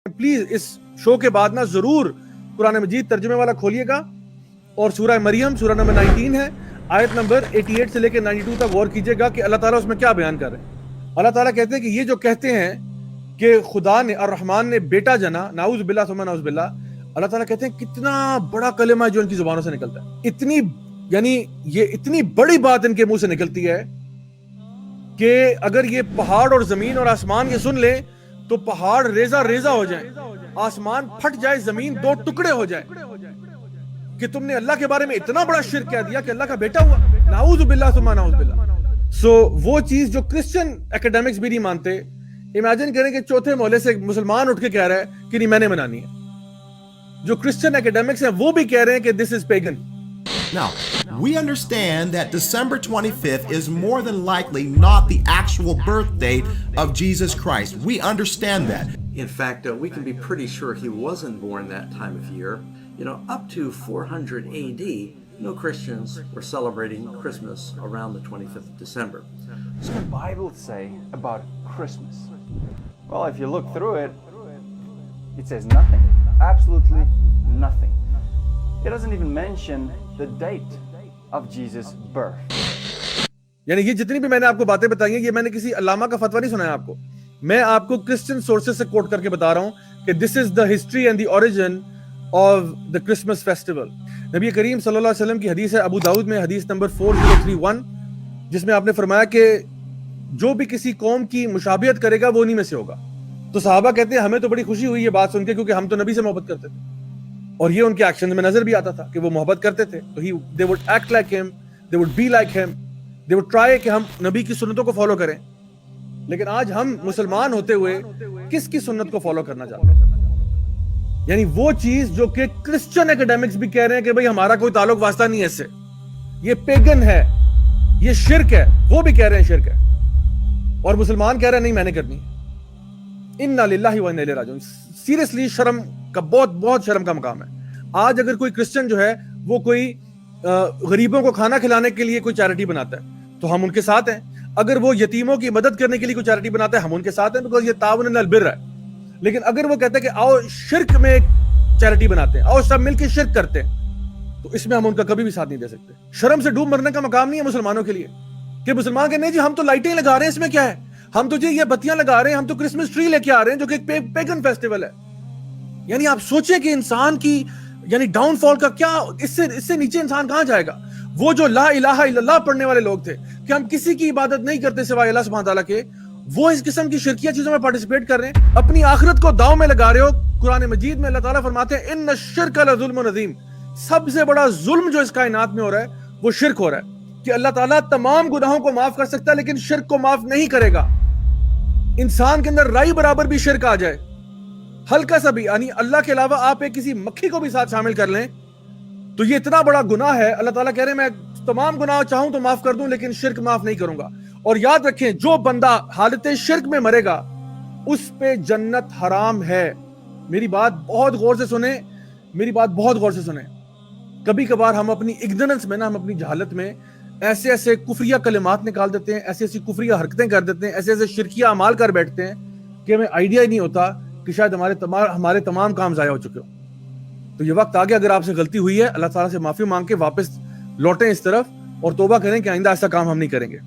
Please اس شو کے بعد نا ضرور قرآن مجید ترجمے والا کھولیے گا اور سورہ مریم سورہ نمبر 19 ہے آیت نمبر 88 سے لے کے 92 تک غور کیجئے گا کہ اللہ تعالیٰ اس میں کیا بیان کر رہے ہیں۔ اللہ تعالیٰ کہتے ہیں کہ یہ جو کہتے ہیں کہ خدا نے الرحمن نے بیٹا جنا، نعوذ باللہ ثم نعوذ باللہ، اللہ تعالیٰ کہتے ہیں کتنا بڑا کلمہ ہے جو ان کی زبانوں سے نکلتا ہے، اتنی بڑی بات ان کے منہ سے نکلتی ہے کہ اگر یہ پہاڑ اور زمین اور آسمان یہ سن لے تو پہاڑ ریزہ ریزہ ہو جائیں، آسمان پھٹ جائے، زمین دو ٹکڑے ہو جائے کہ تم نے اللہ کے بارے میں اتنا بڑا شرک کہہ دیا کہ اللہ کا بیٹا ہوا، نعوذ باللہ ثم نعوذ باللہ۔ وہ چیز جو کرسچن اکیڈمکس بھی نہیں مانتے، امیجن کریں کہ چوتھے محلے سے ایک مسلمان اٹھ کے کہہ رہا ہے کہ نہیں میں نے منانی ہے۔ جو کرسچن اکیڈمکس ہیں وہ بھی کہہ رہے ہیں کہ this is pagan۔ Now, we understand that December 25th is more than likely not the actual birth date of Jesus Christ. We understand that. In fact, we can be pretty sure he wasn't born that time of year. Up to 400 AD, no Christians were celebrating Christmas around the 25th of December. What does the Bible say about Christmas? Well, if you look through it, it says nothing. Absolutely nothing. It doesn't even mention the date of Jesus' birth. یعنی یہ جتنی بھی میں نے آپ کو باتیں بتائی ہیں یہ میں نے کسی علامہ کا فتویٰ نہیں سنایا آپ کو، میں آپ کو کرسچن سورسز سے کوٹ کر کے بتا رہا ہوں کہ this is the history and the origin of the Christmas festival۔ نبی کریم صلی اللہ علیہ وسلم کی حدیث ہے ابو داؤد میں حدیث نمبر 4031، جس میں آپ نے فرمایا کہ جو بھی کسی قوم کی مشابہت کرے گا وہ انہی میں سے ہوگا۔ تو صحابہ کہتے ہیں ہمیں تو بڑی خوشی ہوئی یہ بات سن کے کیونکہ ہم تو نبی سے محبت کرتے تھے اور یہ ان کے ایکشن میں نظر بھی آتا تھا کہ وہ محبت کرتے تھے، تو they would act like him, they would be like him, they would try کہ ہم نبی کی سنتوں کو فالو کریں۔ لیکن آج ہم مسلمان ہوتے ہوئے کس کی سنت کو فالو کرنا چاہتے ہیں؟ یعنی وہ چیز جو کہ کرسچن اکیڈمکس بھی کہہ رہے ہیں کہ بھئی ہمارا کوئی تعلق واسطہ نہیں ہے اس سے، یہ پیگن ہے، یہ شرک ہے، وہ بھی کہہ رہے ہیں شرک ہے، اور مسلمان کہہ رہے ہیں نہیں میں نے کرنی ہے۔ انا للہ و انا الیہ راجعون۔ سیریسلی شرم کا بہت شرم کا مقام ہے۔ آج اگر کوئی کرسچن جو ہے وہ کوئی غریبوں کو کھانا کھلانے کے لیے کوئی چیریٹی بناتا ہے تو ہم ان کے ساتھ ہیں، اگر وہ یتیموں کی مدد کرنے کے لیے کوئی چیریٹی بناتا ہے ہم ان کے ساتھ ہیں، بیکاز یہ تعاون علی البر ہے۔ لیکن اگر وہ کہتا ہے کہ آؤ شرک میں ایک چیریٹی بناتے ہیں، آؤ سب مل کے شرک کرتے ہیں، تو اس میں ہم ان کا کبھی بھی ساتھ نہیں دے سکتے۔ شرم سے ڈوب مرنے کا مقام نہیں ہے مسلمانوں کے لیے کہ مسلمان کہتے ہیں جی ہم تو لائٹیں لگا رہے ہیں، اس میں کیا ہے، ہم تو جی یہ بتیاں لگا رہے ہیں، ہم تو کرسمس ٹری لے کے آ رہے ہیں جو کہ ایک پیگن فیسٹیول ہے۔ یعنی آپ سوچیں کہ انسان کی ڈاؤن فال کا کیا، اس سے نیچے انسان کہاں جائے گا۔ وہ جو لا الہ الا اللہ پڑھنے والے لوگ تھے کہ ہم کسی کی عبادت نہیں کرتے سوائے اللہ سبحانہ تعالیٰ کے، وہ اس قسم کی شرکیہ چیزوں میں پارٹیسپیٹ کر رہے ہیں، اپنی آخرت کو داؤ میں لگا رہے ہو۔ قرآن مجید میں اللہ تعالیٰ فرماتے ہیں ان الشرک لظلم عظیم، سب سے بڑا ظلم جو اس کائنات میں ہو رہا ہے وہ شرک ہو رہا ہے، کہ اللہ تعالیٰ تمام گناہوں کو معاف کر سکتا ہے لیکن شرک کو معاف نہیں کرے گا۔ انسان کے اندر رائی برابر بھی شرک آ جائے، ہلکا سا بھی، یعنی اللہ کے علاوہ آپ ایک کسی مکھی کو بھی ساتھ شامل کر لیں تو یہ اتنا بڑا گناہ ہے۔ اللہ تعالیٰ کہہ رہے ہیں میں تمام گناہ چاہوں تو معاف کر دوں لیکن شرک معاف نہیں کروں گا۔ اور یاد رکھیں جو بندہ حالت شرک میں مرے گا اس پہ جنت حرام ہے۔ میری بات بہت غور سے سنیں، میری بات بہت غور سے سنیں۔ کبھی کبھار ہم اپنی اگنورنس میں ہم اپنی جہالت میں ایسے کفریہ کلمات نکال دیتے ہیں، ایسی کفریہ حرکتیں کر دیتے ہیں، ایسے شرکیہ اعمال کر بیٹھتے ہیں کہ ہمیں آئیڈیا ہی نہیں ہوتا کہ شاید ہمارے تمام کام ضائع ہو چکے ہو۔ تو یہ وقت آگے اگر آپ سے غلطی ہوئی ہے اللہ تعالیٰ سے معافی مانگ کے واپس لوٹیں اس طرف اور توبہ کریں کہ آئندہ ایسا کام ہم نہیں کریں گے۔